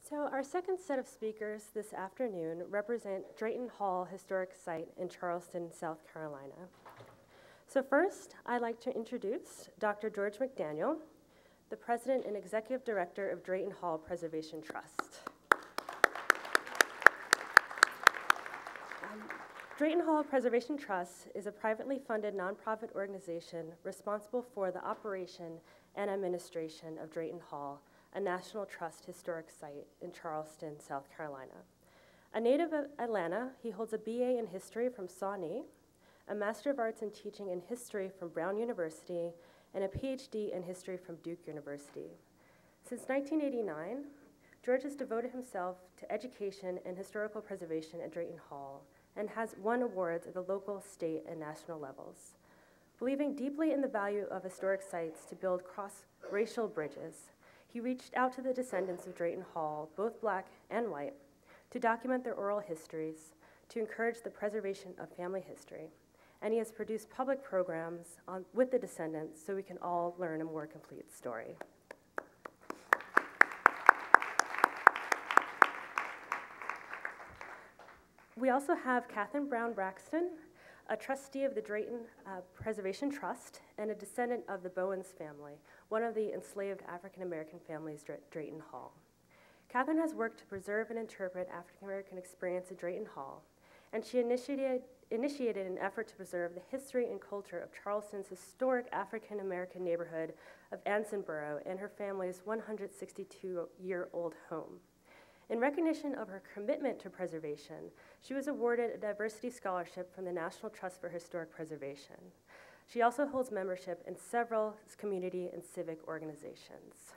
So our second set of speakers this afternoon represent Drayton Hall Historic Site in Charleston, South Carolina. So first, I'd like to introduce Dr. George McDaniel, the President and Executive Director of Drayton Hall Preservation Trust. Drayton Hall Preservation Trust is a privately funded nonprofit organization responsible for the operation and administration of Drayton Hall, a National Trust historic site in Charleston, South Carolina. A native of Atlanta, he holds a BA in history from SAWNY, a Master of Arts in Teaching in History from Brown University, and a PhD in history from Duke University. Since 1989, George has devoted himself to education and historical preservation at Drayton Hall and has won awards at the local, state, and national levels. Believing deeply in the value of historic sites to build cross-racial bridges, he reached out to the descendants of Drayton Hall, both Black and white, to document their oral histories, to encourage the preservation of family history. And he has produced public programs with the descendants so we can all learn a more complete story. We also have Catherine Brown Braxton, a trustee of the Drayton Preservation Trust and a descendant of the Bowens family, one of the enslaved African-American families at Drayton Hall. Catherine has worked to preserve and interpret African-American experience at Drayton Hall, and she initiated an effort to preserve the history and culture of Charleston's historic African-American neighborhood of Ansonboro and her family's 162-year-old home. In recognition of her commitment to preservation, she was awarded a diversity scholarship from the National Trust for Historic Preservation. She also holds membership in several community and civic organizations.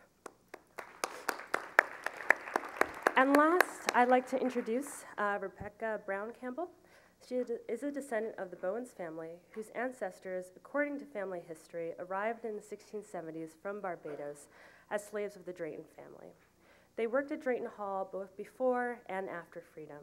And last, I'd like to introduce Rebecca Brown Campbell. She is a descendant of the Bowens family, whose ancestors, according to family history, arrived in the 1670s from Barbados as slaves of the Drayton family. They worked at Drayton Hall both before and after freedom.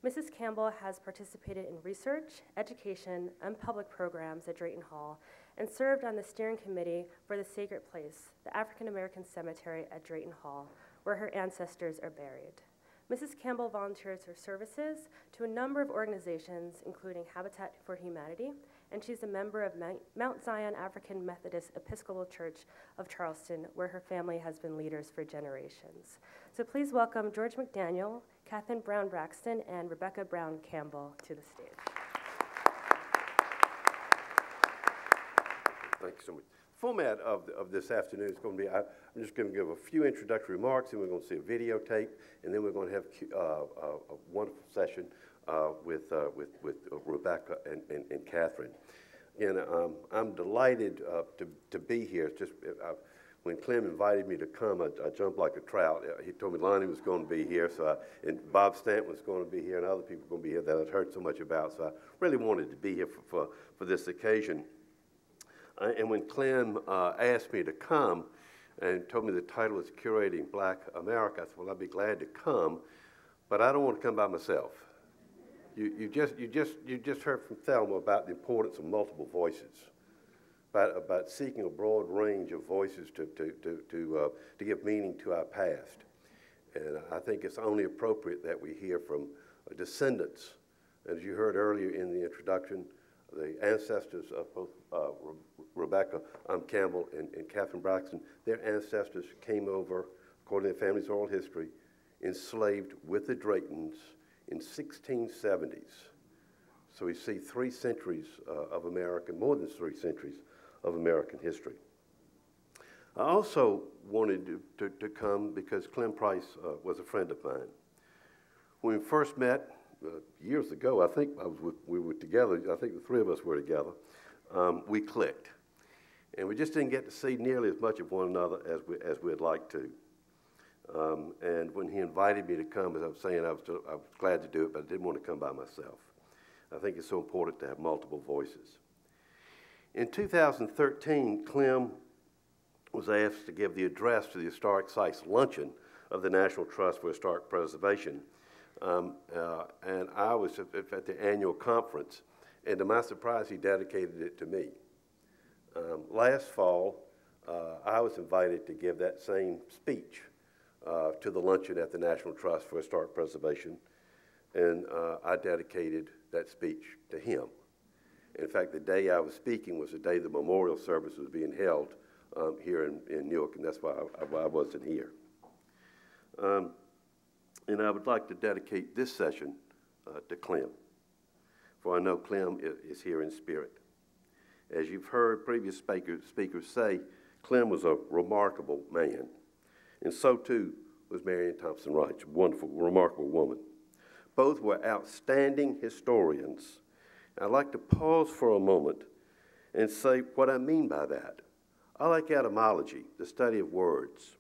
Mrs. Campbell has participated in research, education, and public programs at Drayton Hall and served on the steering committee for the Sacred Place, the African American cemetery at Drayton Hall, where her ancestors are buried. Mrs. Campbell volunteers her services to a number of organizations, including Habitat for Humanity, and she's a member of Mount Zion African Methodist Episcopal Church of Charleston, where her family has been leaders for generations. So please welcome George McDaniel, Catherine Brown Braxton, and Rebecca Brown Campbell to the stage. Thank you so much. The format of this afternoon is going to be, I'm just going to give a few introductory remarks, and we're going to see a videotape, and then we're going to have a wonderful session with Rebecca and Catherine. And I'm delighted to be here. It's just when Clem invited me to come, I jumped like a trout. He told me Lonnie was going to be here, and Bob Stanton was going to be here, and other people were going to be here that I'd heard so much about. So I really wanted to be here for this occasion. And when Clem asked me to come and told me the title was Curating Black America, I said, well, I'd be glad to come, but I don't want to come by myself. You just heard from Thelma about the importance of multiple voices, about seeking a broad range of voices to give meaning to our past. And I think it's only appropriate that we hear from descendants. As you heard earlier in the introduction, the ancestors of both Rebecca Campbell and Catherine Braxton, their ancestors came over, according to their family's oral history, enslaved with the Draytons in 1670s. So we see 3 centuries of American, more than 3 centuries of American history. I also wanted to come because Clem Price was a friend of mine. When we first met years ago, I think we were together, I think the 3 of us were together, we clicked. And we just didn't get to see nearly as much of one another as we'd like to. And when he invited me to come, as I was saying, I was glad to do it, but I didn't want to come by myself. I think it's so important to have multiple voices. In 2013, Clem was asked to give the address to the Historic Sites Luncheon of the National Trust for Historic Preservation. And I was at the annual conference, and to my surprise, he dedicated it to me. Last fall, I was invited to give that same speech to the luncheon at the National Trust for Historic Preservation, and I dedicated that speech to him. In fact, the day I was speaking was the day the memorial service was being held here in Newark, and that's why I wasn't here. And I would like to dedicate this session to Clem, for I know Clem is here in spirit. As you've heard previous speakers say, Clem was a remarkable man, and so too was Marion Thompson Wright, a wonderful, remarkable woman. Both were outstanding historians. I'd like to pause for a moment and say what I mean by that. I like etymology, the study of words,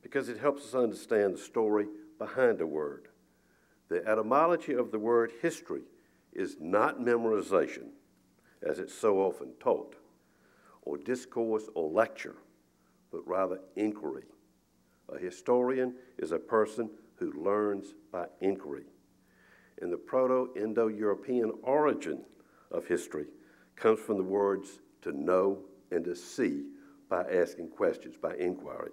because it helps us understand the story behind a word. The etymology of the word history is not memorization, as it's so often taught, or discourse or lecture, but rather inquiry. A historian is a person who learns by inquiry. And the Proto-Indo-European origin of history comes from the words to know and to see by asking questions, by inquiry.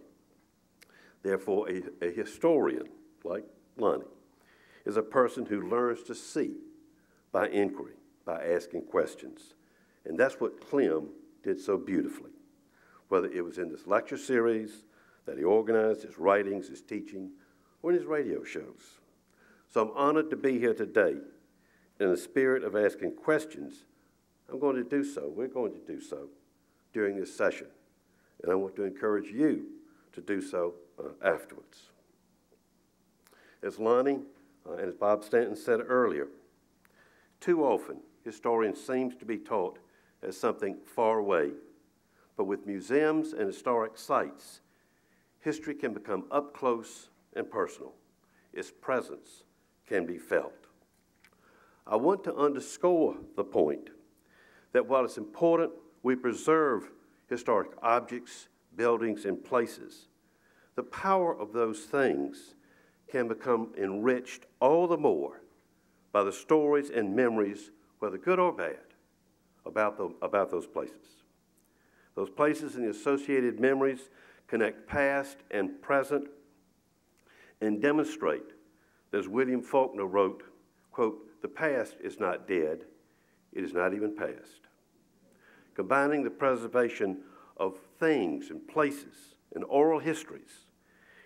Therefore, a historian, like Lonnie, is a person who learns to see by inquiry, by asking questions. And that's what Clem did so beautifully, whether it was in this lecture series that he organized, his writings, his teaching, or in his radio shows. So I'm honored to be here today. In the spirit of asking questions, I'm going to do so. We're going to do so during this session. And I want to encourage you to do so afterwards. As Lonnie and as Bob Stanton said earlier, too often historians seem to be taught as something far away. But with museums and historic sites, history can become up close and personal. Its presence can be felt. I want to underscore the point that while it's important we preserve historic objects, buildings, and places, the power of those things can become enriched all the more by the stories and memories, whether good or bad, about those places. Those places and the associated memories connect past and present and demonstrate, as William Faulkner wrote, quote, "The past is not dead, it is not even past." Combining the preservation of things and places and oral histories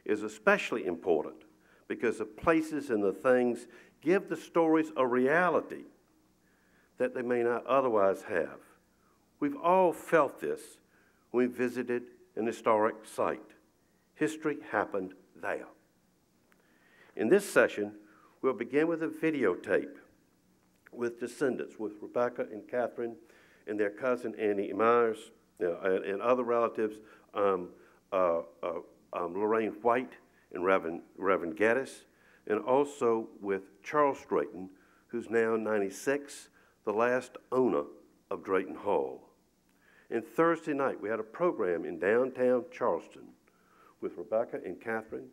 is especially important because the places and the things give the stories a reality that they may not otherwise have. We've all felt this when we visited an historic site. History happened there. In this session, we'll begin with a videotape with descendants, with Rebecca and Catherine and their cousin Annie Myers and other relatives, Lorraine White and Reverend Geddes, and also with Charles Drayton, who's now 96, the last owner of Drayton Hall. And Thursday night, we had a program in downtown Charleston with Rebecca and Catherine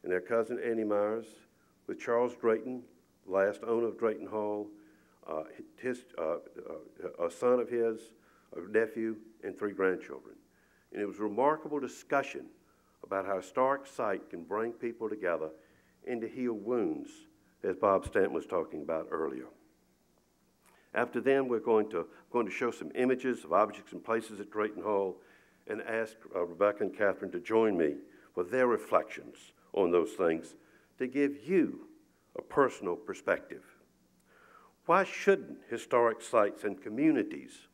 and their cousin Annie Myers, with Charles Drayton, last owner of Drayton Hall, a son of his, a nephew, and 3 grandchildren. And it was a remarkable discussion about how a historic site can bring people together and to heal wounds, as Bob Stanton was talking about earlier. After then, we're going to show some images of objects and places at Drayton Hall and ask Rebecca and Catherine to join me with their reflections on those things to give you a personal perspective. Why shouldn't historic sites and communities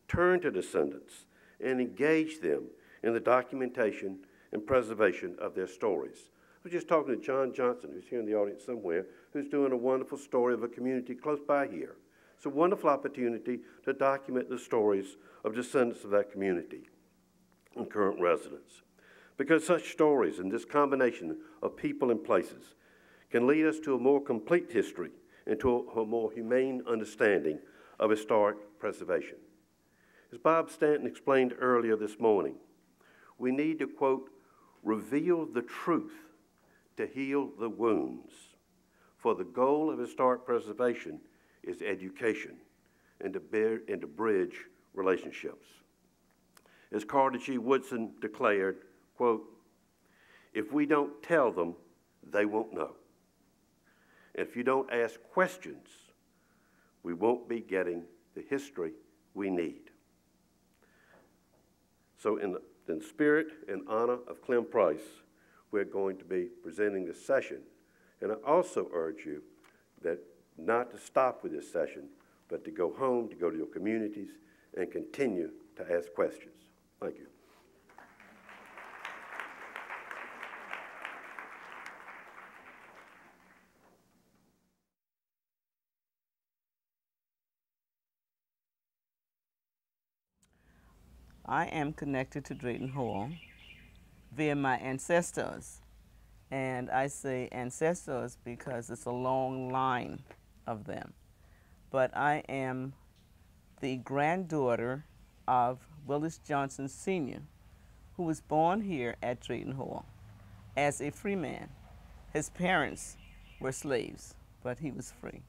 turn to descendants and engage them in the documentation and preservation of their stories? I was just talking to John Johnson, who's here in the audience somewhere, who's doing a wonderful story of a community close by here. It's a wonderful opportunity to document the stories of descendants of that community and current residents. Because such stories and this combination of people and places can lead us to a more complete history and to a more humane understanding of historic preservation. As Bob Stanton explained earlier this morning, we need to, quote, reveal the truth to heal the wounds. For the goal of historic preservation is education and to bridge relationships. As Carter G. Woodson declared, quote, If we don't tell them, they won't know. If you don't ask questions, we won't be getting the history we need. So in the spirit and honor of Clem Price, we're going to be presenting this session. And I also urge you that not to stop with this session, but to go home, to go to your communities, and continue to ask questions. Thank you. I am connected to Drayton Hall via my ancestors. And I say ancestors because it's a long line of them. But I am the granddaughter of Willis Johnson Sr., who was born here at Drayton Hall as a free man. His parents were slaves, but he was free.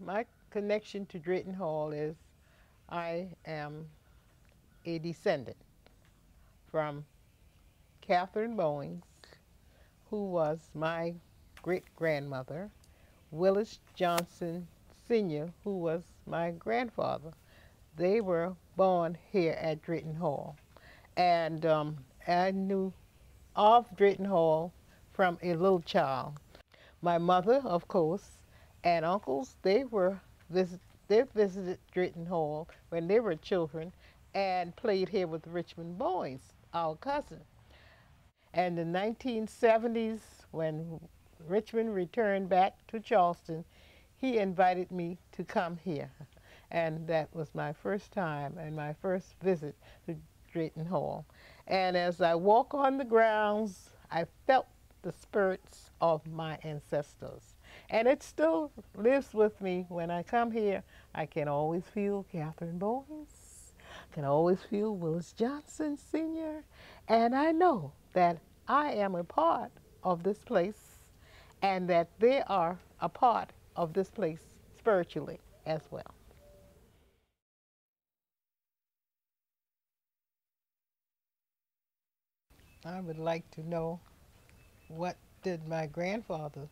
My connection to Drayton Hall is I am a descendant from Catherine Bowings, who was my great-grandmother, Willis Johnson Sr., who was my grandfather. They were born here at Drayton Hall. And I knew of Drayton Hall from a little child. My mother, of course, and uncles, they visited Drayton Hall when they were children and played here with Richmond Bowings, our cousin. And in the 1970s, when Richmond returned back to Charleston, he invited me to come here. And that was my first time and my first visit to Drayton Hall. And as I walk on the grounds, I felt the spirits of my ancestors. And it still lives with me. When I come here, I can always feel Catherine Bowings, I can always feel Willis Johnson Sr., and I know that I am a part of this place and that they are a part of this place spiritually as well. I would like to know what did my grandfather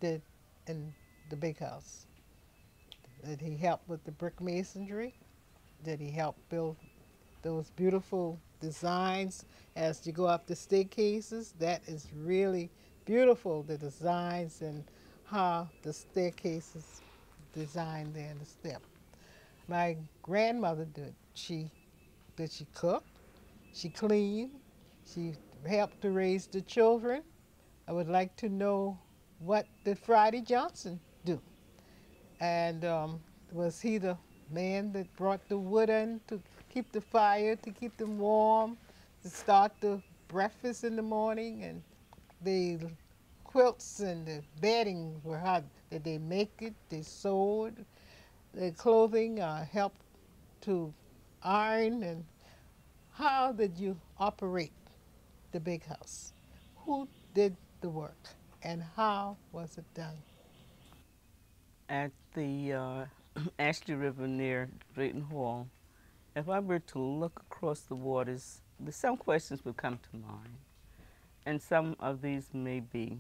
did in the big house. Did he help with the brick masonry? Did he help build those beautiful designs as you go up the staircases? That is really beautiful, the designs and how the staircases designed there in the step. My grandmother did she cook? She cleaned? She helped to raise the children? I would like to know, what did Friday Johnson do? And was he the man that brought the wood in to keep the fire, to keep them warm, to start the breakfast in the morning? And the quilts and the bedding, were how did they make it? They sewed. The clothing helped to iron. And how did you operate the big house? Who did the work and how was it done? At the Ashley River near Drayton Hall, if I were to look across the waters, some questions would come to mind. And some of these may be,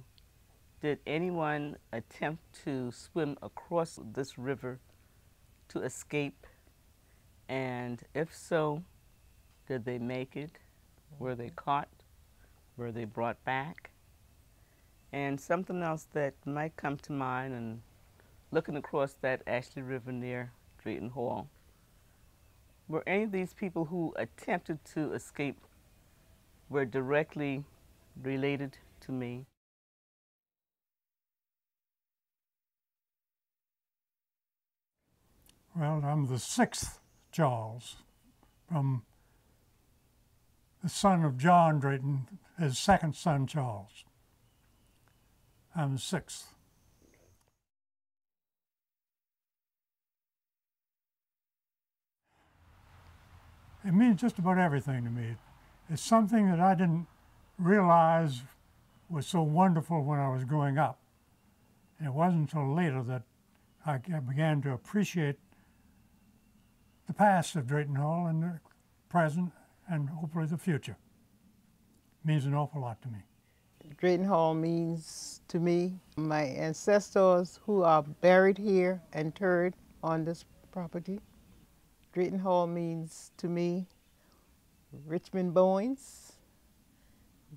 did anyone attempt to swim across this river to escape? And if so, did they make it? Were they caught? Were they brought back? And something else that might come to mind, and looking across that Ashley River near Drayton Hall, were any of these people who attempted to escape were directly related to me? Well, I'm the sixth Charles, from the son of John Drayton, his second son, Charles. I'm the sixth. It means just about everything to me. It's something that I didn't realize was so wonderful when I was growing up. And it wasn't until later that I began to appreciate the past of Drayton Hall and the present and hopefully the future. means an awful lot to me. Drayton Hall means to me my ancestors who are buried here and interred on this property. Drayton Hall means to me Richmond Bowens,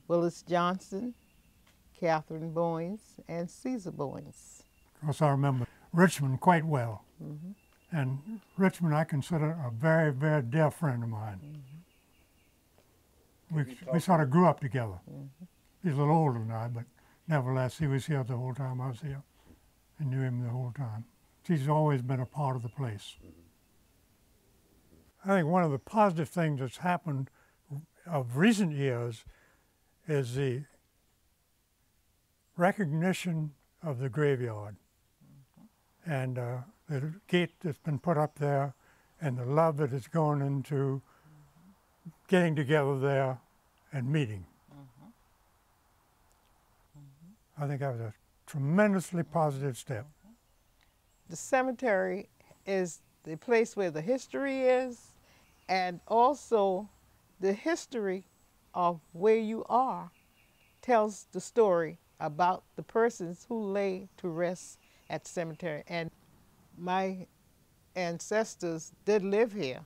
Willis Johnson, Catherine Bowens, and Caesar Bowens. Of course, I remember Richmond quite well. And Richmond I consider a very, very dear friend of mine. We sort of grew up together. He's a little older than I, but nevertheless, he was here the whole time I was here. I knew him the whole time. He's always been a part of the place. I think one of the positive things that's happened of recent years is the recognition of the graveyard and the gate that's been put up there and the love that has gone into getting together there and meeting. I think that was a tremendously positive step. The cemetery is the place where the history is, and also the history of where you are tells the story about the persons who lay to rest at the cemetery. And my ancestors did live here.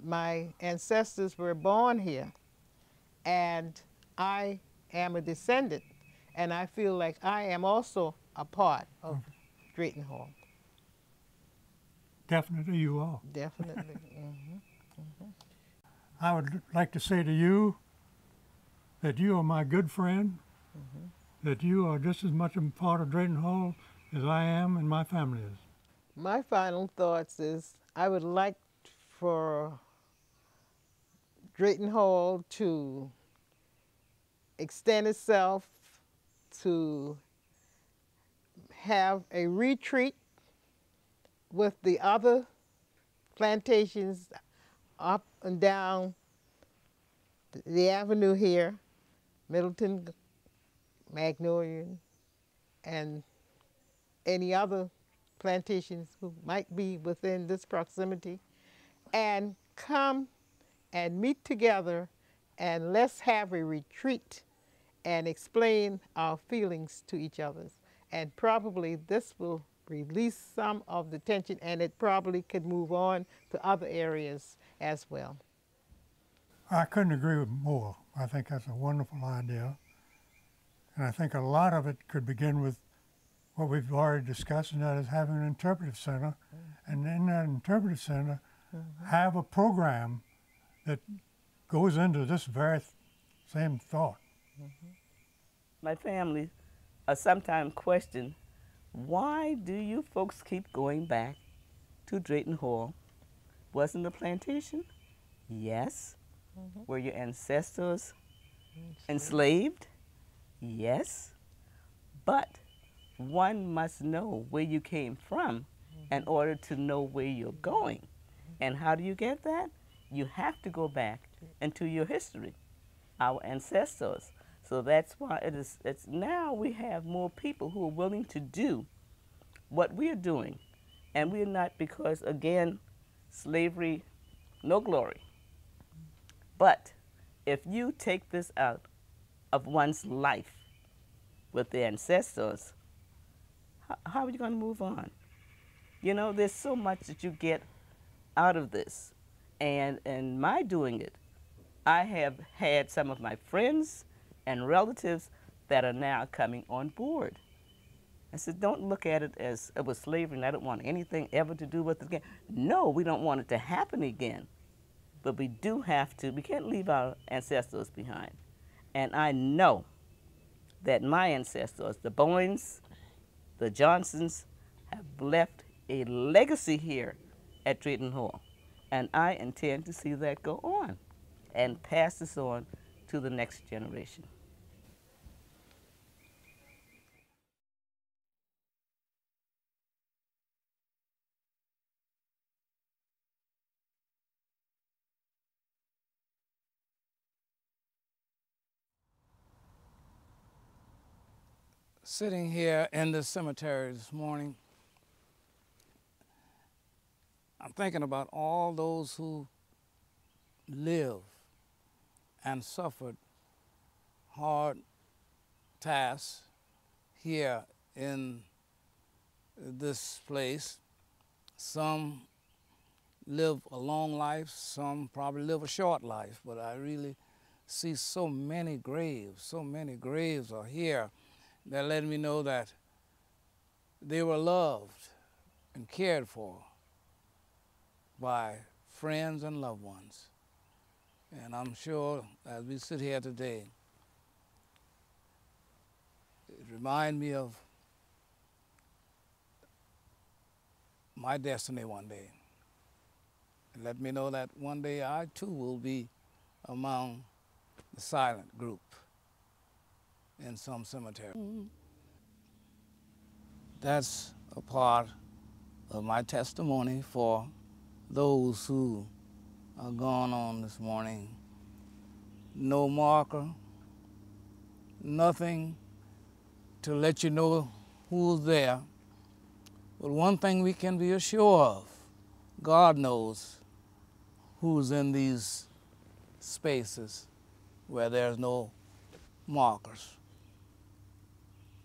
My ancestors were born here, and I am a descendant, and I feel like I am also a part of Drayton Hall. Definitely you are. Definitely. I would like to say to you that you are my good friend, that you are just as much a part of Drayton Hall as I am and my family is. My final thoughts is I would like for Drayton Hall to extend itself to have a retreat with the other plantations up and down the avenue here, Middleton, Magnolia, and any other plantations who might be within this proximity, and come and meet together and let's have a retreat and explain our feelings to each other. And probably this will release some of the tension, and it probably could move on to other areas as well. I couldn't agree with more. I think that's a wonderful idea. And I think a lot of it could begin with what we've already discussed, and that is having an interpretive center. And in that interpretive center, have a program that goes into this very same thought. My family sometimes question, why do you folks keep going back to Drayton Hall? Wasn't the plantation? Yes. Were your ancestors enslaved? Yes. But one must know where you came from in order to know where you're going. And how do you get that? You have to go back into your history, our ancestors. So that's why it's now we have more people who are willing to do what we're doing. And we're not, because again, slavery, no glory. But if you take this out of one's life with the ancestors, how are you going to move on? You know, there's so much that you get out of this. And in my doing it, I have had some of my friends and relatives that are now coming on board. I said, don't look at it as it was slavery and I don't want anything ever to do with it again. No, we don't want it to happen again. But we do have to, we can't leave our ancestors behind. And I know that my ancestors, the Bowens, the Johnsons, have left a legacy here at Drayton Hall. And I intend to see that go on and pass this on to the next generation. Sitting here in the cemetery this morning, I'm thinking about all those who live and suffered hard task here in this place. Some live a long life, some probably live a short life, but I really see so many graves are here that let me know that they were loved and cared for by friends and loved ones. And I'm sure as we sit here today, it reminds me of my destiny one day. And let me know that one day I too will be among the silent group in some cemetery. That's a part of my testimony for those who are gone on this morning. No marker, nothing to let you know who's there. But one thing we can be assured of, God knows who's in these spaces where there's no markers.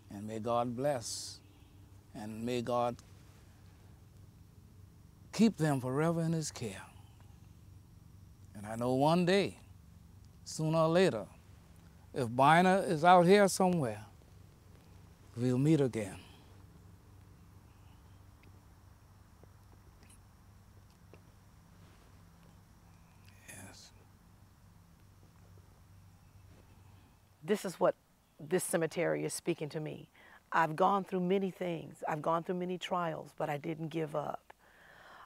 And may God bless, and may God keep them forever in his care. And I know one day, sooner or later, if Bina is out here somewhere, we'll meet again. Yes. This is what this cemetery is speaking to me. I've gone through many things. I've gone through many trials, but I didn't give up.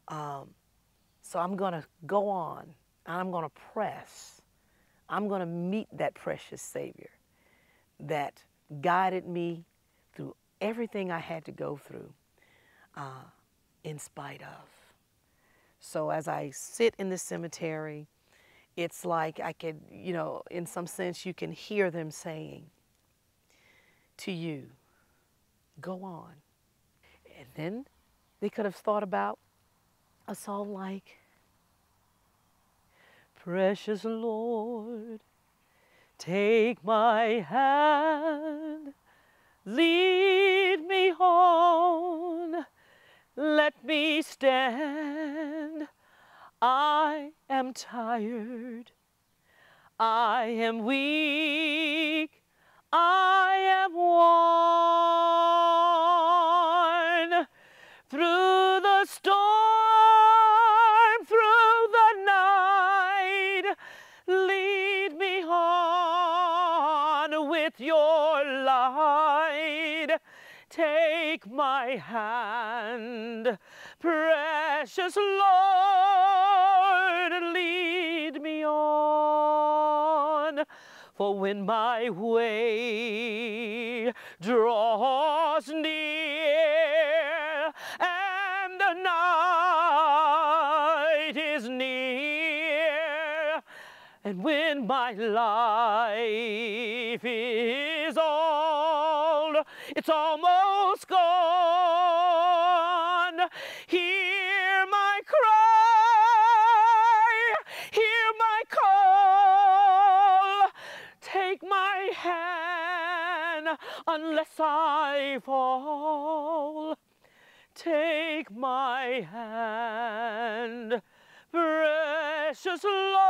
So I'm going to go on, and I'm going to press. I'm going to meet that precious Savior that guided me through everything I had to go through in spite of. So as I sit in the cemetery, it's like I could, you know, in some sense you can hear them saying to you, go on. And then they could have thought about a song like, precious Lord, take my hand, lead me on, let me stand. I am tired, I am weak, I am worn. Through the storm, through the night, lead me on with your light. Take my hand, precious Lord, lead me on. For when my way draws near and the night is near, and when my life is all, it's almost gone, hear my cry, hear my call, take my hand unless I fall. Take my hand, precious Lord,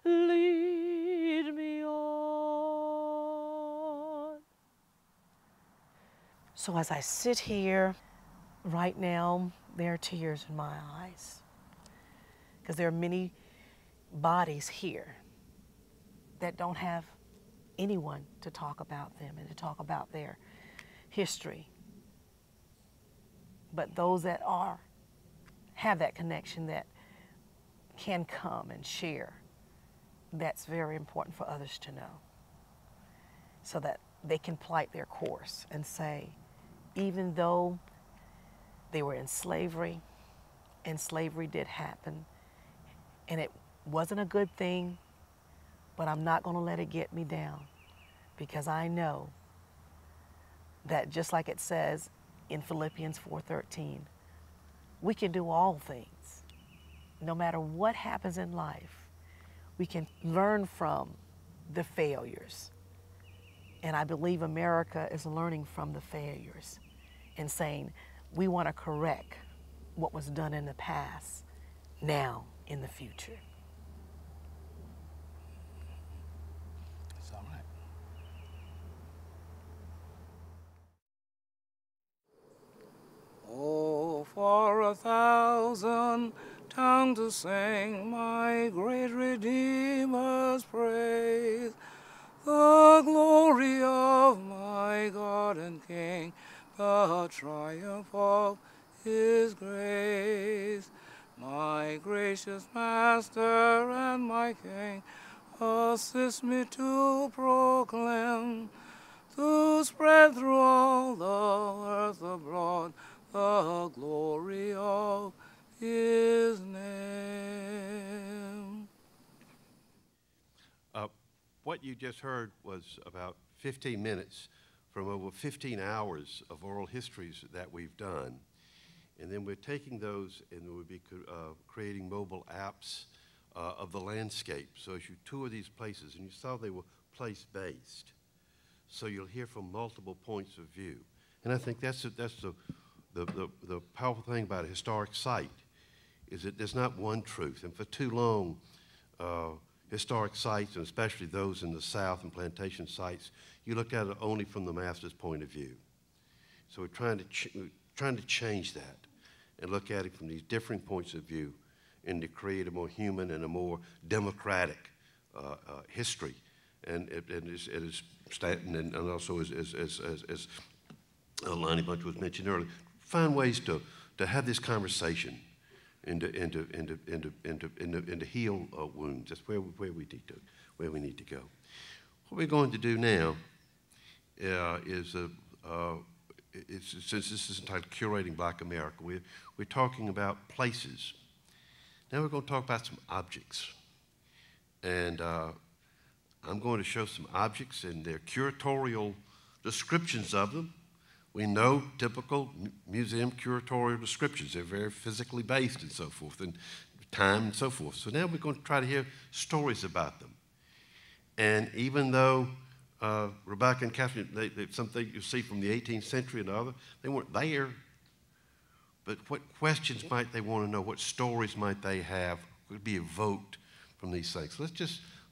lead me on. So as I sit here right now, there are tears in my eyes, because there are many bodies here that don't have anyone to talk about them and to talk about their history. But those that have that connection, that can come and share, that's very important for others to know, so that they can plight their course and say, even though they were in slavery, and slavery did happen, and it wasn't a good thing, but I'm not going to let it get me down, because I know that just like it says in Philippians 4:13, we can do all things. No matter what happens in life, we can learn from the failures. And I believe America is learning from the failures and saying, we want to correct what was done in the past, now in the future. It's all right. Oh, for 1,000 tongues to sing my great Redeemer's praise, the glory of my God and King, the triumph of His grace. My gracious Master and my King, assist me to proclaim, to spread through all the earth abroad the glory of His name. What you just heard was about 15 minutes from over 15 hours of oral histories that we've done. And then we're taking those and we'll be creating mobile apps of the landscape. So as you tour these places, and you saw they were place-based, so you'll hear from multiple points of view. And I think that's the powerful thing about a historic site, is that there's not one truth. And for too long, historic sites, and especially those in the South and plantation sites, you look at it only from the master's point of view. So we're trying to change that and look at it from these different points of view and to create a more human and a more democratic history. And it is Stanton and also as Lonnie Bunch was mentioned earlier, find ways to have this conversation and to heal wounds. That's where we need to go. What we're going to do now is since this is entitled Curating Black America, we're talking about places. Now we're going to talk about some objects. And I'm going to show some objects and their curatorial descriptions of them. We know typical museum curatorial descriptions. They're very physically based and so forth, and time and so forth. So now we're going to try to hear stories about them. And even though Rebecca and Catherine, something you see from the 18th century and other, they weren't there. But what questions might they want to know? What stories might they have? Would be evoked from these things? So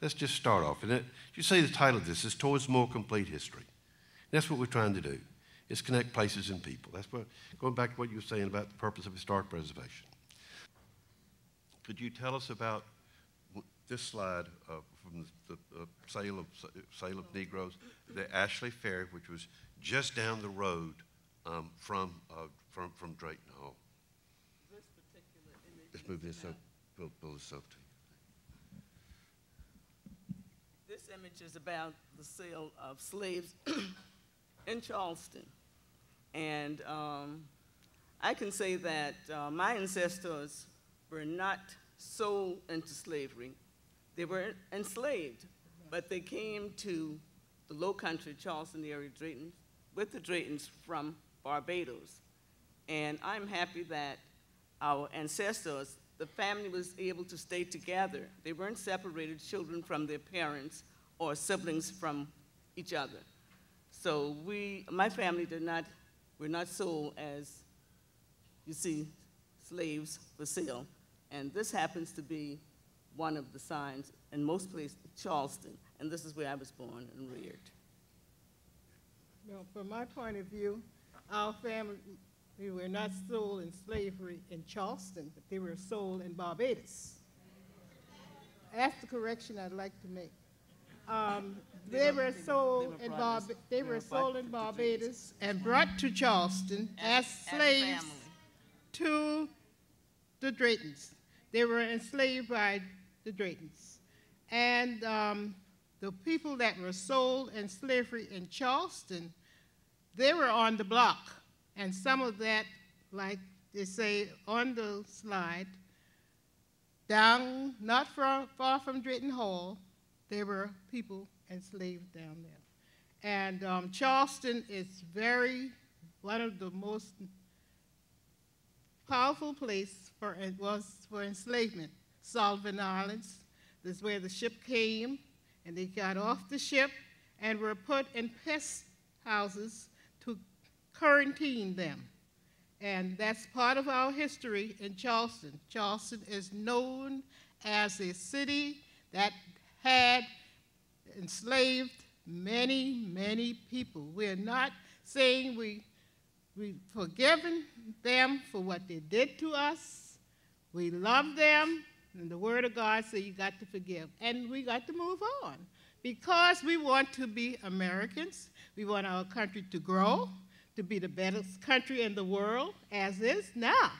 let's just start off. And you see the title of this is Towards More Complete History. And that's what we're trying to do, is connect places and people. That's what, going back to what you were saying about the purpose of historic preservation. Could you tell us about this slide from the sale of Negroes, the Ashley Ferry, which was just down the road from Drayton Hall? This particular image. Let's move this up. Pull this up to you. This image is about the sale of slaves in Charleston. And I can say that my ancestors were not sold into slavery. They were enslaved, but they came to the Low Country, Charleston area, Drayton, with the Draytons from Barbados. And I'm happy that our ancestors, the family was able to stay together. They weren't separated children from their parents or siblings from each other. So my family were not sold as, you see, slaves for sale. And this happens to be one of the signs in most places, Charleston. And this is where I was born and reared. Well, from my point of view, our family, we were not sold in slavery in Charleston, but they were sold in Barbados. That's the correction I'd like to make. They were sold in Barbados and brought to Charleston as slaves to the Draytons. They were enslaved by the Draytons. And the people that were sold in slavery in Charleston, they were on the block. And some of that, like they say on the slide, down, not far from Drayton Hall, there were people enslaved down there. And Charleston is one of the most powerful places for enslavement. Sullivan Islands, this is where the ship came and they got off the ship and were put in pest houses to quarantine them. And that's part of our history in Charleston. Charleston is known as a city that had enslaved many, many people. We're not saying we've forgiven them for what they did to us. We love them, and the Word of God says you got to forgive. And we got to move on because we want to be Americans. We want our country to grow, to be the best country in the world, as is now.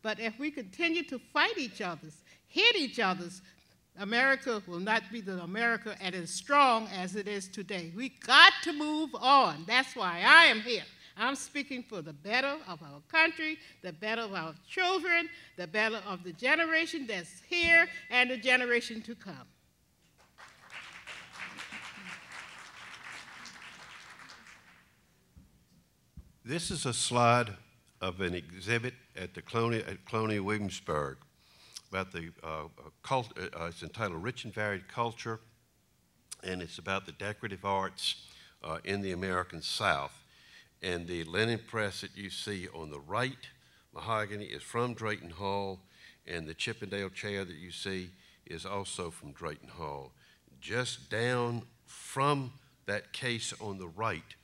But if we continue to fight each other, hit each other, America will not be the America as strong as it is today. We got to move on. That's why I am here. I'm speaking for the better of our country, the better of our children, the better of the generation that's here and the generation to come. This is a slide of an exhibit at the Colonial Williamsburg about the it's entitled Rich and Varied Culture, and it's about the decorative arts in the American South. And the linen press that you see on the right, mahogany, is from Drayton Hall, and the Chippendale chair that you see is also from Drayton Hall. Just down from that case on the right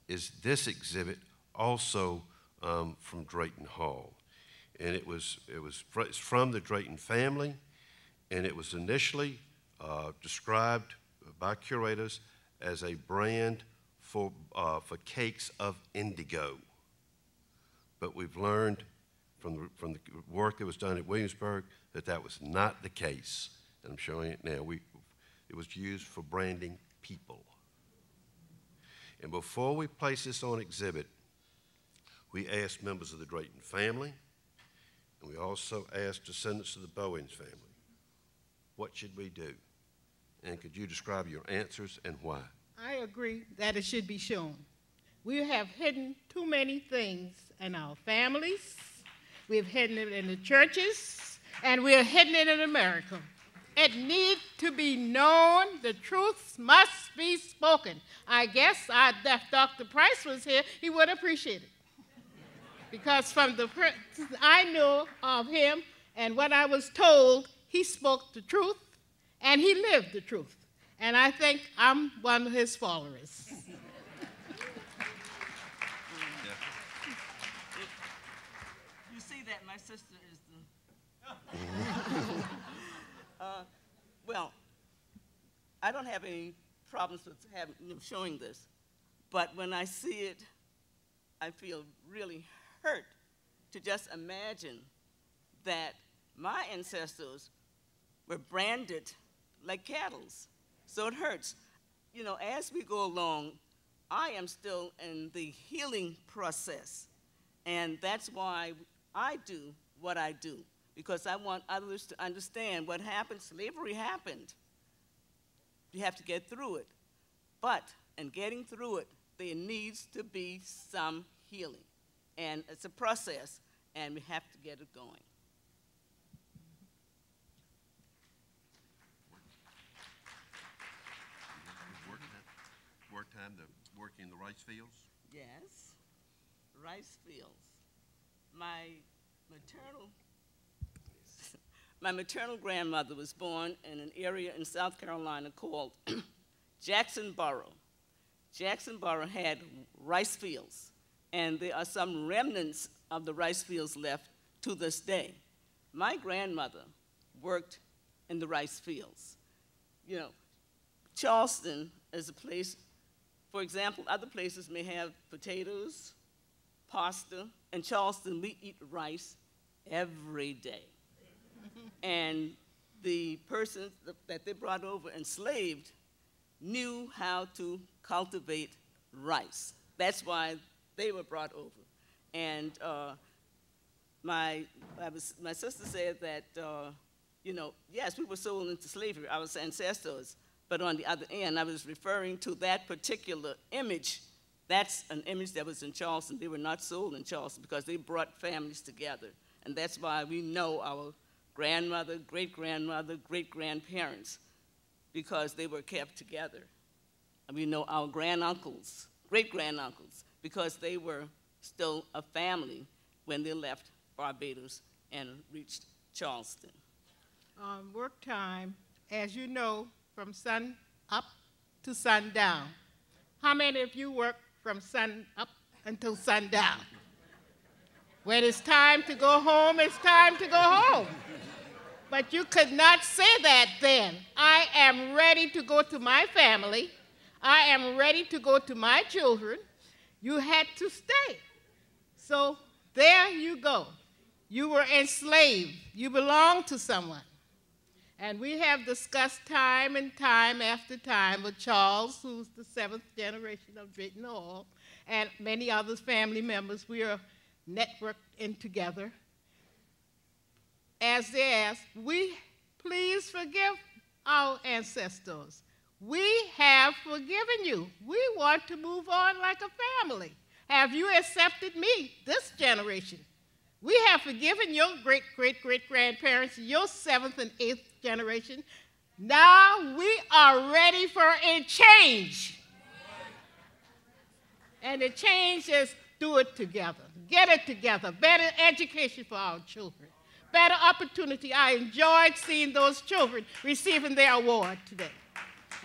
is this exhibit, also from Drayton Hall. And it's from the Drayton family, and it was initially described by curators as a brand for cakes of indigo. But we've learned from the work that was done at Williamsburg that that was not the case. And I'm showing it now. It was used for branding people. And before we place this on exhibit, we asked members of the Drayton family, and we also asked descendants of the Bowens family, what should we do? And could you describe your answers and why? I agree that it should be shown. We have hidden too many things in our families. We've hidden it in the churches, and we're hidden it in America. It needs to be known. The truth must be spoken. I guess if Dr. Price was here, he would appreciate it. Because from the I know of him and what I was told, he spoke the truth and he lived the truth. And I think I'm one of his followers. You see that my sister is the... well, I don't have any problems with showing this, but when I see it, I feel really hurt to just imagine that my ancestors were branded like cattle. So it hurts. You know, as we go along, I am still in the healing process. And that's why I do what I do, because I want others to understand what happened. Slavery happened. You have to get through it. But in getting through it, there needs to be some healing. And it's a process, and we have to get it going. Work time to work in the rice fields? Yes, rice fields. My maternal grandmother was born in an area in South Carolina called Jacksonboro. Jacksonboro had rice fields, and there are some remnants of the rice fields left to this day. My grandmother worked in the rice fields. You know, Charleston is a place, for example, other places may have potatoes, pasta. In Charleston, we eat rice every day. And the persons that they brought over enslaved knew how to cultivate rice. That's why they were brought over. And my sister said that, you know, yes, we were sold into slavery, our ancestors, but on the other end, I was referring to that particular image. That's an image that was in Charleston. They were not sold in Charleston because they brought families together. And that's why we know our grandmother, great-grandmother, great-grandparents because they were kept together. We know our granduncles, great-granduncles, because they were still a family when they left Barbados and reached Charleston. Work time, as you know, from sun up to sundown. How many of you work from sun up until sundown? When it's time to go home, it's time to go home. But you could not say that then. I am ready to go to my family. I am ready to go to my children. You had to stay. So there you go. You were enslaved. You belonged to someone. And we have discussed time and time after time with Charles, who's the 7th generation of Drayton Hall, and many other family members. We are networked in together. As they ask, please forgive our ancestors. We have forgiven you. We want to move on like a family. Have you accepted me, this generation? We have forgiven your great-great-great-grandparents, your 7th and 8th generation. Now we are ready for a change. And the change is do it together. Get it together. Better education for our children. Better opportunity. I enjoyed seeing those children receiving their award today.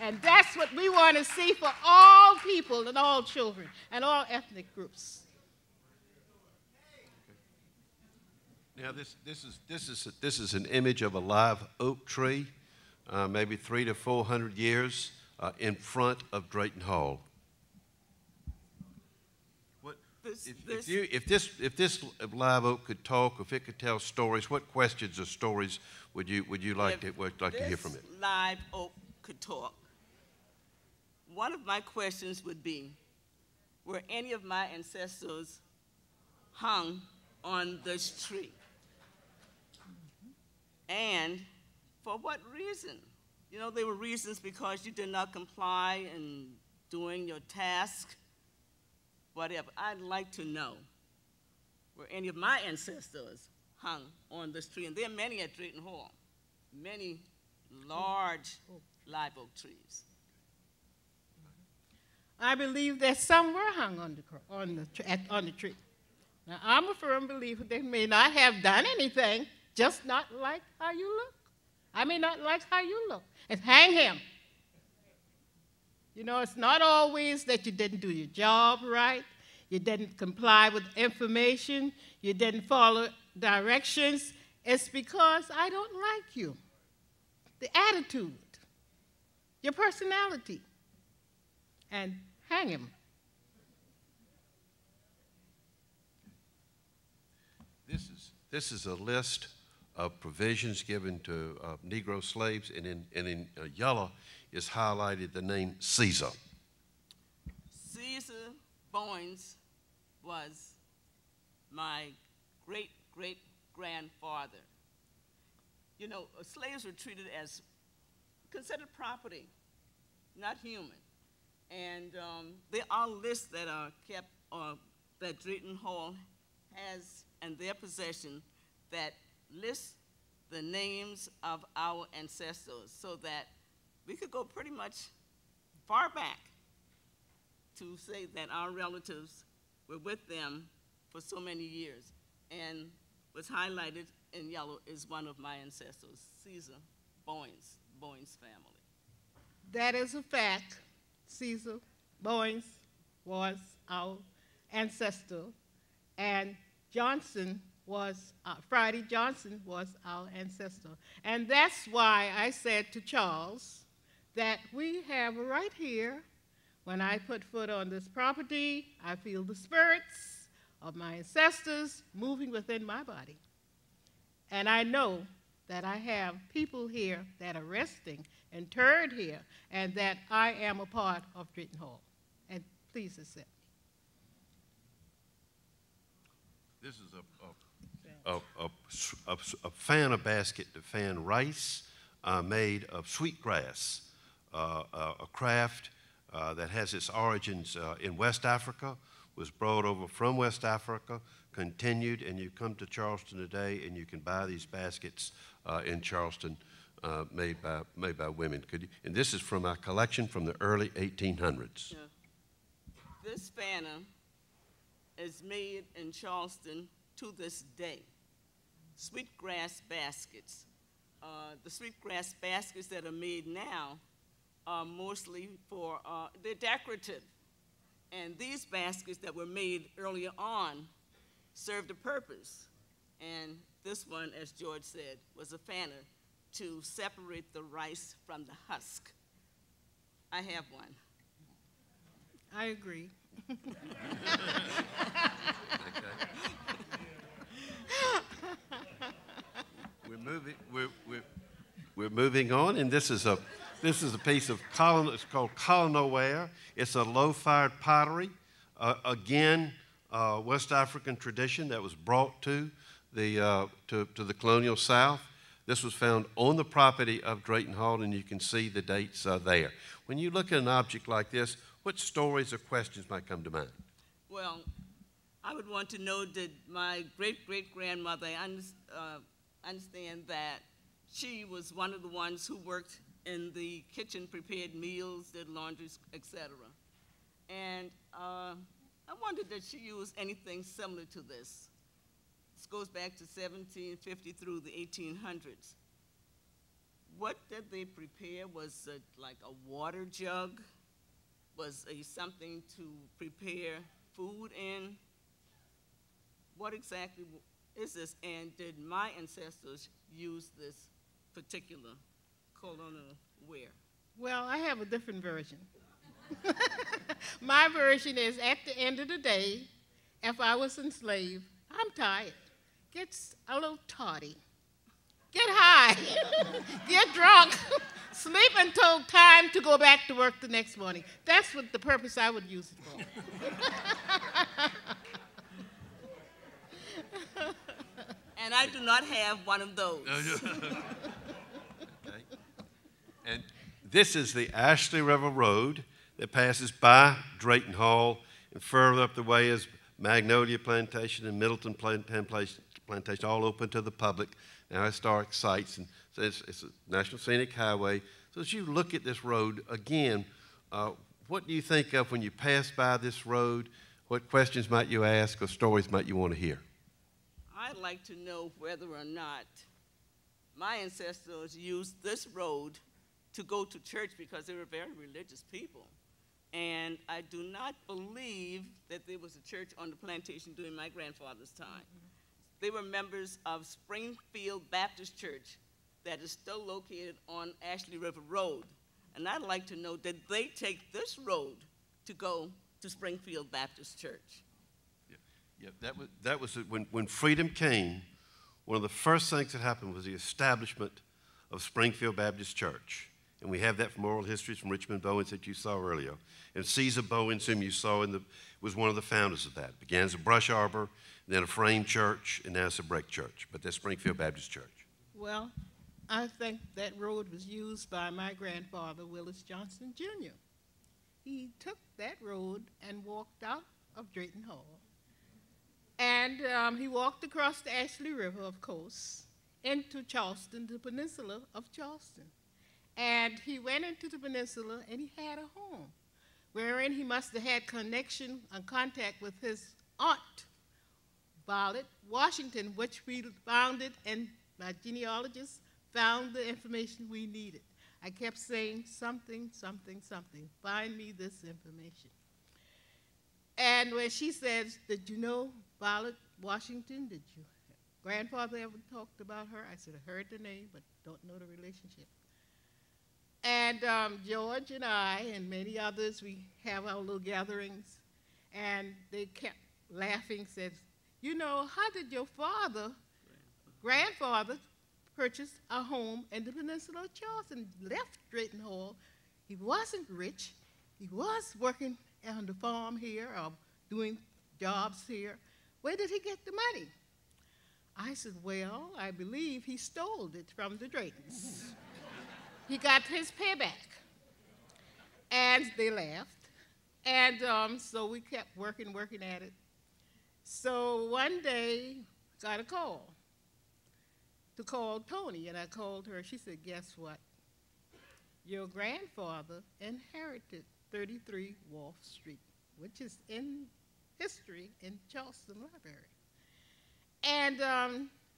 And that's what we want to see for all people and all children and all ethnic groups. Now this is an image of a live oak tree, maybe 300 to 400 years in front of Drayton Hall. If this live oak could talk, if it could tell stories, what questions or stories would you like to hear from it? This live oak could talk. One of my questions would be, were any of my ancestors hung on this tree? And for what reason? You know, there were reasons because you did not comply in doing your task, whatever. I'd like to know, were any of my ancestors hung on this tree? And there are many at Drayton Hall, many large live oak trees. I believe that some were hung on the tree. Now, I'm a firm believer they may not have done anything, just not like how you look. I may not like how you look. And hang him. You know, it's not always that you didn't do your job right, you didn't comply with information, you didn't follow directions. It's because I don't like you. The attitude, your personality. And hang him. This is a list of provisions given to Negro slaves, and in yellow is highlighted the name Caesar. Caesar Bowens was my great-great-grandfather. You know, slaves were treated as considered property, not human. And there are lists that are kept, that Drayton Hall has in their possession that list the names of our ancestors so that we could go pretty much far back to say that our relatives were with them for so many years. And what's highlighted in yellow is one of my ancestors, Caesar Bowens family. That is a fact. Caesar Bowens was our ancestor, and Friday Johnson was our ancestor. And that's why I said to Charles that we have right here, when I put foot on this property, I feel the spirits of my ancestors moving within my body. And I know that I have people here that are resting, interred here, and that I am a part of Drayton Hall. And please accept me. This is a fan basket to fan rice made of sweetgrass, a craft that has its origins in West Africa, was brought over from West Africa, continued, and you come to Charleston today and you can buy these baskets in Charleston made by women. And this is from our collection from the early 1800s. Yeah. This Fanta is made in Charleston to this day. Sweetgrass baskets. The sweetgrass baskets that are made now are mostly for, they're decorative. And these baskets that were made earlier on served a purpose. And this one, as George said, was a Fanta to separate the rice from the husk. I have one. I agree. We're moving on, and this is a piece of it's called colonel ware. It's a low-fired pottery. Again, West African tradition that was brought to the colonial South. This was found on the property of Drayton Hall, and you can see the dates there. When you look at an object like this, what stories or questions might come to mind? Well, I would want to know that my great-great-grandmother, I understand that she was one of the ones who worked in the kitchen, prepared meals, did laundries, etc. And I wondered that she used anything similar to this. This goes back to 1750 through the 1800s. What did they prepare? Was it like a water jug? Was it something to prepare food in? What exactly is this? And did my ancestors use this particular colonel ware? Well, I have a different version. My version is, at the end of the day, if I was enslaved, I'm tired. Get a little toddy. Get high. Get drunk. Sleep until time to go back to work the next morning. That's what the purpose I would use it for. And I do not have one of those. Okay. And this is the Ashley River Road that passes by Drayton Hall, and further up the way is Magnolia Plantation and Middleton Plantation, all open to the public, now historic sites. And so it's a National Scenic Highway. So as you look at this road, again, what do you think of when you pass by this road? What questions might you ask or stories might you want to hear? I'd like to know whether or not my ancestors used this road to go to church, because they were very religious people. And I do not believe that there was a church on the plantation during my grandfather's time. They were members of Springfield Baptist Church that is still located on Ashley River Road. And I'd like to know, did they take this road to go to Springfield Baptist Church? Yeah, that was when freedom came. One of the first things that happened was the establishment of Springfield Baptist Church. And we have that from oral histories from Richmond Bowens that you saw earlier. And Caesar Bowens, whom you saw, was one of the founders of that. It began as a brush arbor, then a frame church, and now it's a brick church. But that's Springfield Baptist Church. Well, I think that road was used by my grandfather, Willis Johnson, Jr. He took that road and walked out of Drayton Hall. And he walked across the Ashley River, of course, into Charleston, the peninsula of Charleston. And he went into the peninsula and he had a home, wherein he must have had connection and contact with his aunt, Violet Washington, which we founded, and my genealogist found the information we needed. I kept saying, something, something, something, find me this information. And when she says, did you know Violet Washington? Did your grandfather ever talked about her? I said, I heard the name, but don't know the relationship. And George and I and many others, we have our little gatherings, and they kept laughing, said, you know, how did your grandfather purchase a home in the peninsula of Charleston, left Drayton Hall? He wasn't rich. He was working on the farm here or doing jobs here. Where did he get the money? I said, well, I believe he stole it from the Draytons. He got his payback. And they laughed. And so we kept working at it. So one day, got a call to call Tony, and I called her. She said, guess what? Your grandfather inherited 33 Wolf Street, which is in history in Charleston Library. And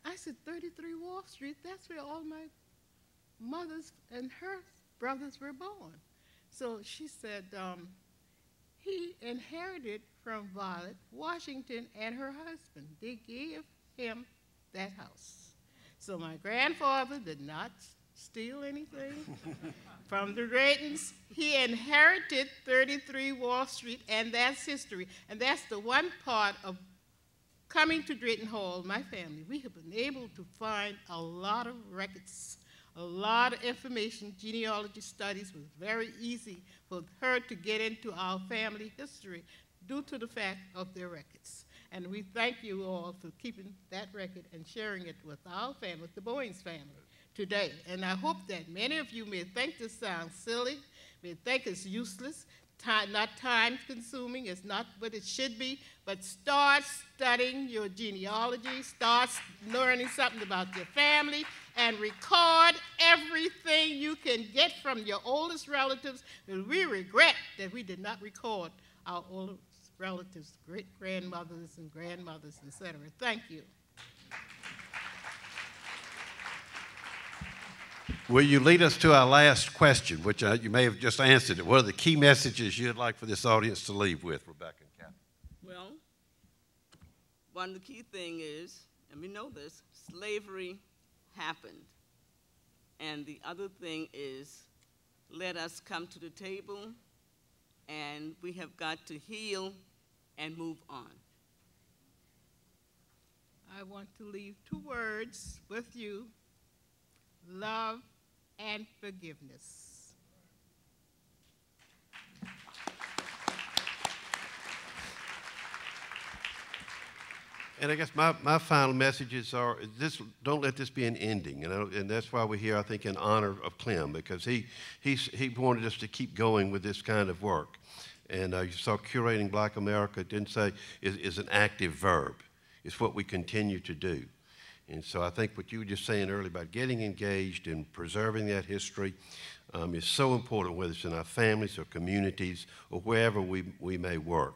I said, 33 Wolf Street, that's where all my mothers and her brothers were born. So she said, he inherited from Violet Washington and her husband. They gave him that house. So my grandfather did not steal anything from the Draytons. He inherited 33 Wall Street, and that's history. And that's the one part of coming to Drayton Hall, my family. We have been able to find a lot of records, a lot of information. Genealogy studies was very easy for her to get into our family history due to the fact of their records. And we thank you all for keeping that record and sharing it with our family, with the Bowings family today. And I hope that many of you may think this sounds silly, may think it's useless, not time-consuming, it's not what it should be, but start studying your genealogy, start learning something about your family, and record everything you can get from your oldest relatives. And we regret that we did not record our oldest relatives, great-grandmothers and grandmothers, etc. Thank you. Will you lead us to our last question, which you may have just answered it. What are the key messages you'd like for this audience to leave with, Rebecca and Kathy? Well, one of the key things is, and we know this, slavery happened. And the other thing is, let us come to the table, and we have got to heal and move on. I want to leave 2 words with you: love and forgiveness. And I guess my final messages are this: don't let this be an ending, and that's why we're here, I think, in honor of Clem, because he wanted us to keep going with this kind of work. And you saw Curating Black America, it didn't say is an active verb. It's what we continue to do. And so I think what you were just saying earlier about getting engaged and preserving that history is so important, whether it's in our families or communities or wherever we may work.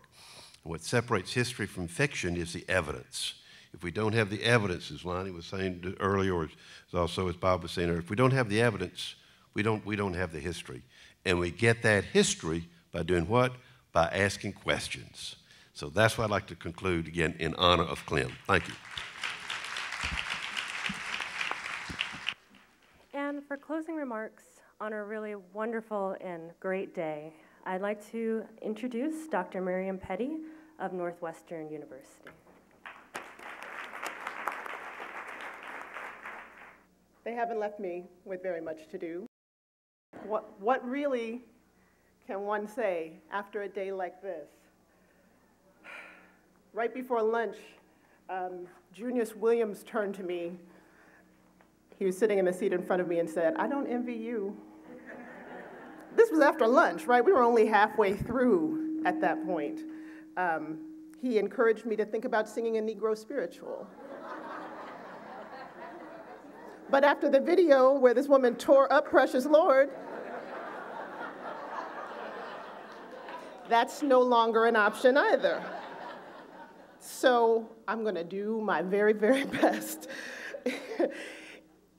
What separates history from fiction is the evidence. If we don't have the evidence, as Lonnie was saying earlier, or also as Bob was saying earlier, if we don't have the evidence, we don't have the history. And we get that history by doing what? By asking questions. So that's what I'd like to conclude, again, in honor of Clem. Thank you. And for closing remarks on a really wonderful and great day, I'd like to introduce Dr. Miriam Petty of Northwestern University. They haven't left me with very much to do. What really can one say after a day like this? Right before lunch, Junius Williams turned to me. He was sitting in the seat in front of me and said, "I don't envy you." This was after lunch, right? We were only halfway through at that point. He encouraged me to think about singing a Negro spiritual. But after the video where this woman tore up Precious Lord, that's no longer an option either. So I'm going to do my very, very best.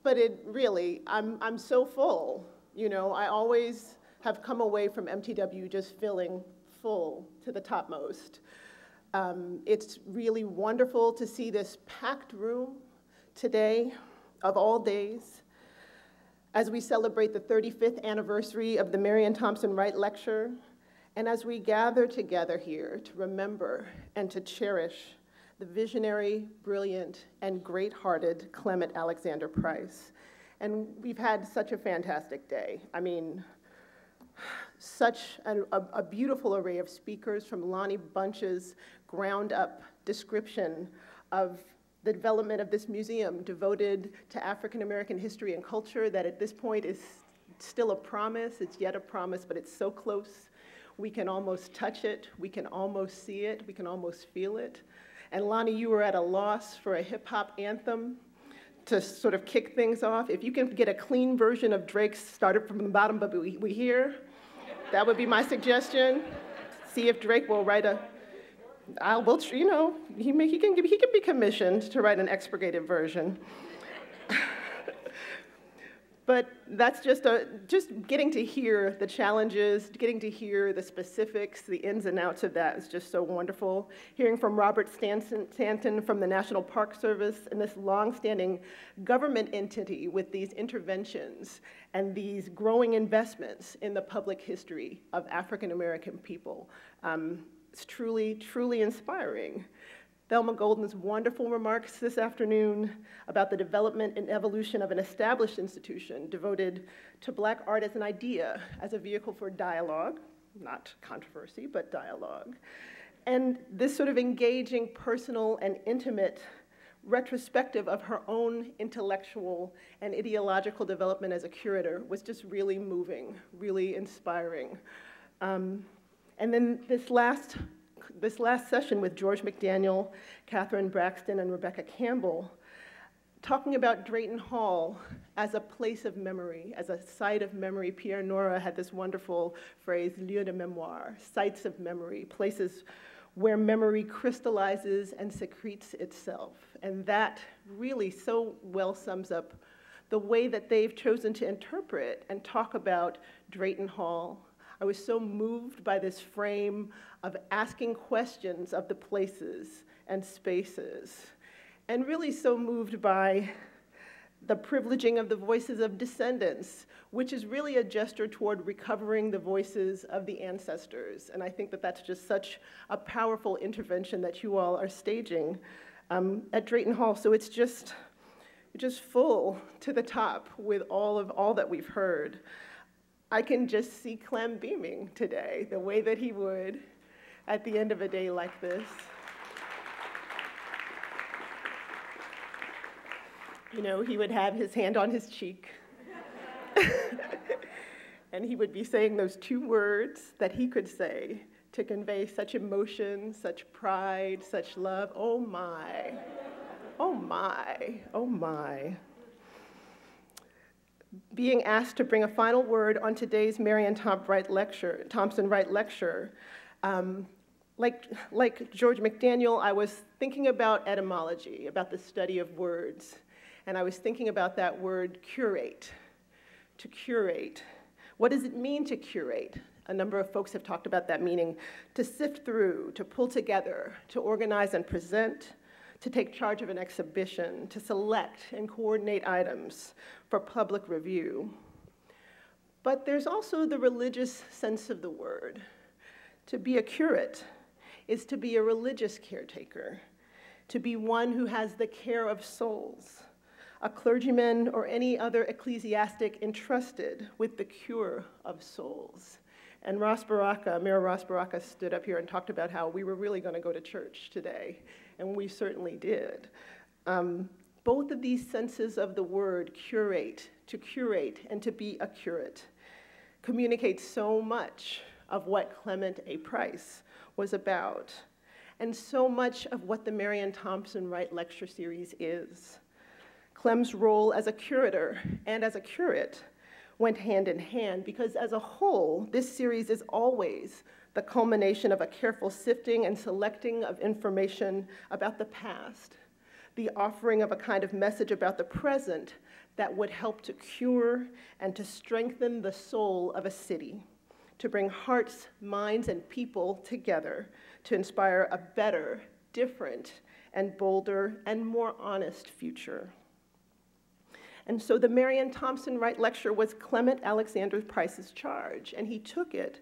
But it really, I'm so full. You know, I always have come away from MTW just feeling full to the topmost. It's really wonderful to see this packed room today, of all days, as we celebrate the 35th anniversary of the Marion Thompson Wright Lecture, and as we gather together here to remember and to cherish the visionary, brilliant, and great-hearted Clement Alexander Price. And we've had such a fantastic day. I mean, such a beautiful array of speakers, from Lonnie Bunch's ground-up description of the development of this museum devoted to African American history and culture that at this point is still a promise. It's yet a promise, but it's so close. We can almost touch it. We can almost see it. We can almost feel it. And Lonnie, you were at a loss for a hip-hop anthem to sort of kick things off, if you can get a clean version of Drake's Started from the Bottom But We Here, that would be my suggestion. See if Drake will write you know, he can be commissioned to write an expurgated version. But that's just getting to hear the challenges, getting to hear the specifics, the ins and outs of that is just so wonderful. Hearing from Robert Stanton from the National Park Service and this longstanding government entity with these interventions and these growing investments in the public history of African American people. It's truly, truly inspiring. Thelma Golden's wonderful remarks this afternoon about the development and evolution of an established institution devoted to Black art as an idea, as a vehicle for dialogue, not controversy, but dialogue. And this sort of engaging, personal, and intimate retrospective of her own intellectual and ideological development as a curator was just really moving, really inspiring. And then this last session with George McDaniel, Catherine Braxton, and Rebecca Campbell, talking about Drayton Hall as a place of memory, as a site of memory. Pierre Nora had this wonderful phrase, lieu de mémoire, sites of memory, places where memory crystallizes and secretes itself. And that really so well sums up the way that they've chosen to interpret and talk about Drayton Hall. I was so moved by this frame of asking questions of the places and spaces, and really so moved by the privileging of the voices of descendants, which is really a gesture toward recovering the voices of the ancestors. And I think that that's just such a powerful intervention that you all are staging at Drayton Hall. So it's just full to the top with all that we've heard. I can just see Clem beaming today, the way that he would at the end of a day like this. You know, he would have his hand on his cheek, and he would be saying those two words that he could say to convey such emotion, such pride, such love. Oh my, oh my, oh my. Being asked to bring a final word on today's Marian Thompson Wright Lecture, like George McDaniel, I was thinking about etymology, about the study of words, and I was thinking about that word curate, to curate. What does it mean to curate? A number of folks have talked about that meaning, to sift through, to pull together, to organize and present, to take charge of an exhibition, to select and coordinate items for public review. But there's also the religious sense of the word. To be a curate is to be a religious caretaker, to be one who has the care of souls, a clergyman or any other ecclesiastic entrusted with the cure of souls. And Mayor Ross Baraka stood up here and talked about how we were really going to go to church today, and we certainly did. Both of these senses of the word, curate, and to be a curate, communicate so much of what Clement A. Price was about, and so much of what the Marian Thompson Wright Lecture Series is. Clem's role as a curator and as a curate went hand in hand, because as a whole, this series is always the culmination of a careful sifting and selecting of information about the past, the offering of a kind of message about the present that would help to cure and to strengthen the soul of a city, to bring hearts, minds, and people together to inspire a better, different, and bolder, and more honest future. And so the Marian Thompson Wright Lecture was Clement Alexander Price's charge, and he took it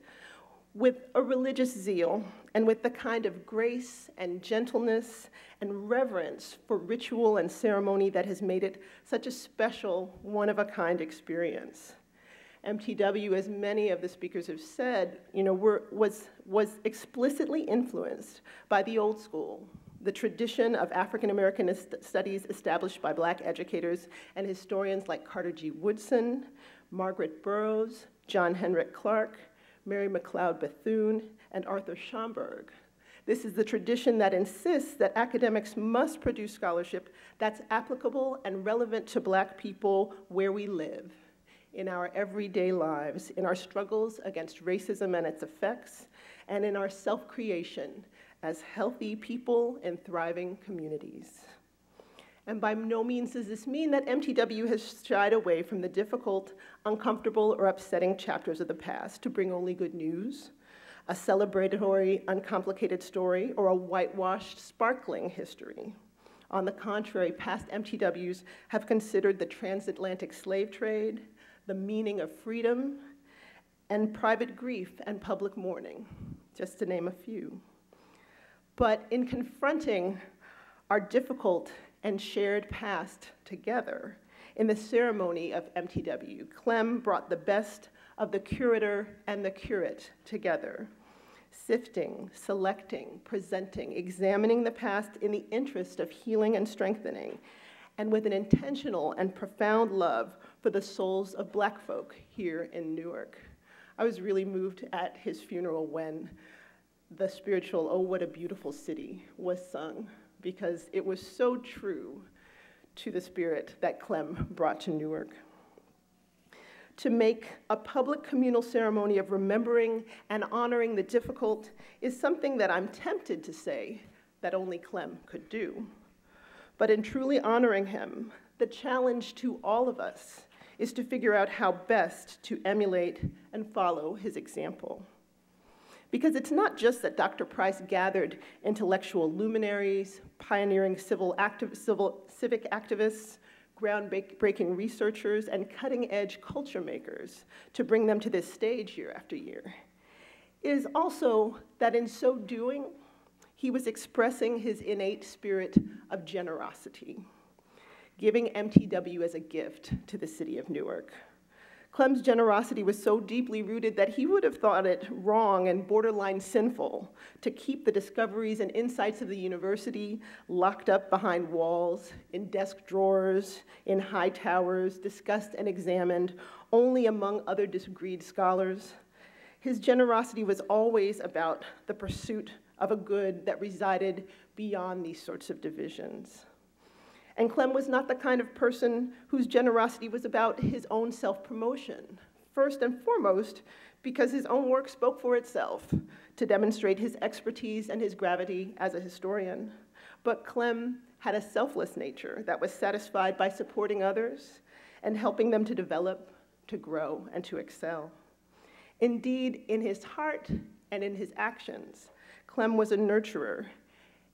with a religious zeal and with the kind of grace and gentleness and reverence for ritual and ceremony that has made it such a special, one-of-a-kind experience. MTW, as many of the speakers have said, was explicitly influenced by the old school, the tradition of African American studies established by Black educators and historians like Carter G. Woodson, Margaret Burroughs, John Henrik Clarke, Mary McLeod Bethune, and Arthur Schomburg. This is the tradition that insists that academics must produce scholarship that's applicable and relevant to Black people where we live, in our everyday lives, in our struggles against racism and its effects, and in our self-creation as healthy people in thriving communities. And by no means does this mean that MTW has shied away from the difficult, uncomfortable, or upsetting chapters of the past to bring only good news, a celebratory, uncomplicated story, or a whitewashed, sparkling history. On the contrary, past MTWs have considered the transatlantic slave trade, the meaning of freedom, and private grief and public mourning, just to name a few. But in confronting our difficult and shared past together, in the ceremony of MTW, Clem brought the best of the curator and the curate together, sifting, selecting, presenting, examining the past in the interest of healing and strengthening, and with an intentional and profound love for the souls of Black folk here in Newark. I was really moved at his funeral when the spiritual "Oh, What a Beautiful City" was sung, because it was so true to the spirit that Clem brought to Newark. To make a public communal ceremony of remembering and honoring the difficult is something that I'm tempted to say that only Clem could do. But in truly honoring him, the challenge to all of us is to figure out how best to emulate and follow his example. Because it's not just that Dr. Price gathered intellectual luminaries, pioneering civic activists, groundbreaking researchers, and cutting-edge culture makers to bring them to this stage year after year. It is also that in so doing, he was expressing his innate spirit of generosity, giving MTW as a gift to the city of Newark. Clem's generosity was so deeply rooted that he would have thought it wrong and borderline sinful to keep the discoveries and insights of the university locked up behind walls, in desk drawers, in high towers, discussed and examined only among other disagreed scholars. His generosity was always about the pursuit of a good that resided beyond these sorts of divisions. And Clem was not the kind of person whose generosity was about his own self-promotion. First and foremost, because his own work spoke for itself to demonstrate his expertise and his gravity as a historian. But Clem had a selfless nature that was satisfied by supporting others and helping them to develop, to grow, and to excel. Indeed, in his heart and in his actions, Clem was a nurturer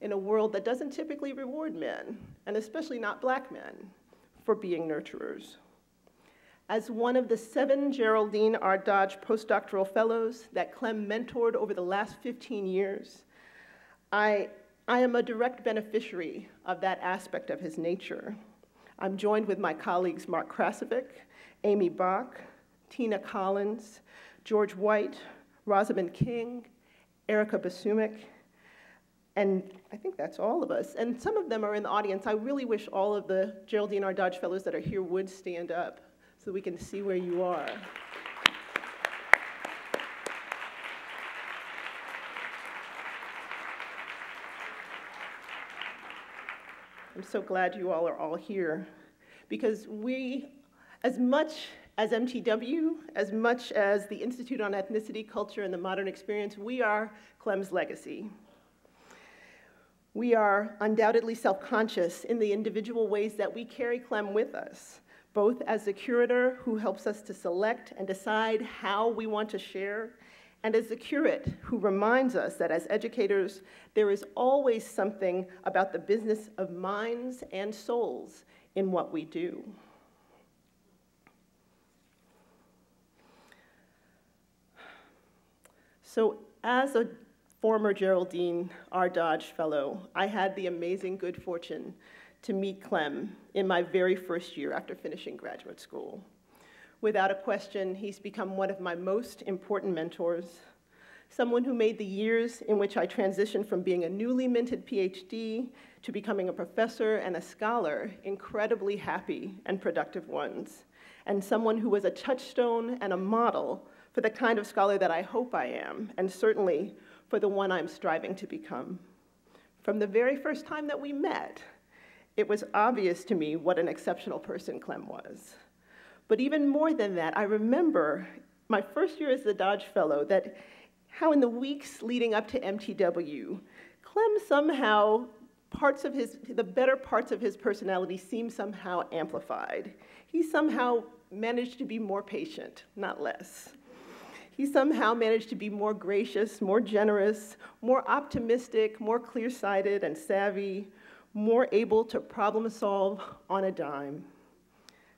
in a world that doesn't typically reward men, and especially not Black men, for being nurturers. As one of the 7 Geraldine R. Dodge postdoctoral fellows that Clem mentored over the last 15 years, I am a direct beneficiary of that aspect of his nature. I'm joined with my colleagues Mark Krasovic, Amy Bach, Tina Collins, George White, Rosamond King, Erica Basumic, and I think that's all of us. And some of them are in the audience. I really wish all of the Geraldine R. Dodge Fellows that are here would stand up so we can see where you are. I'm so glad you all are here, because we, as much as MTW, as much as the Institute on Ethnicity, Culture, and the Modern Experience, we are Clem's legacy. We are undoubtedly self-conscious in the individual ways that we carry Clem with us, both as the curator who helps us to select and decide how we want to share, and as the curate who reminds us that as educators, there is always something about the business of minds and souls in what we do. So as a former Geraldine R. Dodge Fellow, I had the amazing good fortune to meet Clem in my very first year after finishing graduate school. Without a question, he's become one of my most important mentors, someone who made the years in which I transitioned from being a newly minted PhD to becoming a professor and a scholar incredibly happy and productive ones, and someone who was a touchstone and a model for the kind of scholar that I hope I am, and certainly for the one I'm striving to become. From the very first time that we met, it was obvious to me what an exceptional person Clem was. But even more than that, I remember my first year as the Dodge Fellow that how in the weeks leading up to MTW, Clem somehow, the better parts of his personality seemed somehow amplified. He somehow managed to be more patient, not less. He somehow managed to be more gracious, more generous, more optimistic, more clear-sighted and savvy, more able to problem solve on a dime.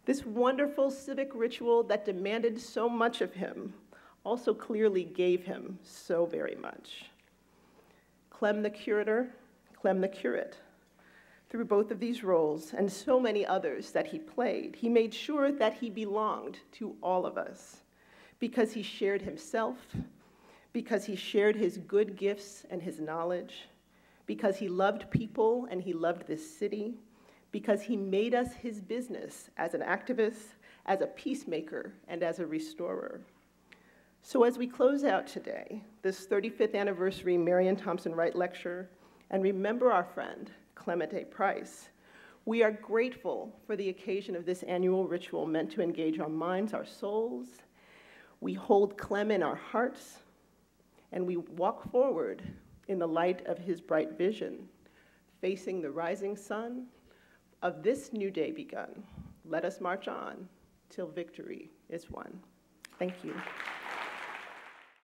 This wonderful civic ritual that demanded so much of him also clearly gave him so very much. Clem the curator, Clem the curate. Through both of these roles and so many others that he played, he made sure that he belonged to all of us because he shared himself, because he shared his good gifts and his knowledge, because he loved people and he loved this city, because he made us his business as an activist, as a peacemaker, and as a restorer. So as we close out today, this 35th anniversary Marion Thompson Wright Lecture, and remember our friend, Clement A. Price, we are grateful for the occasion of this annual ritual meant to engage our minds, our souls. We hold Clem in our hearts, and we walk forward in the light of his bright vision, facing the rising sun of this new day begun. Let us march on till victory is won. Thank you.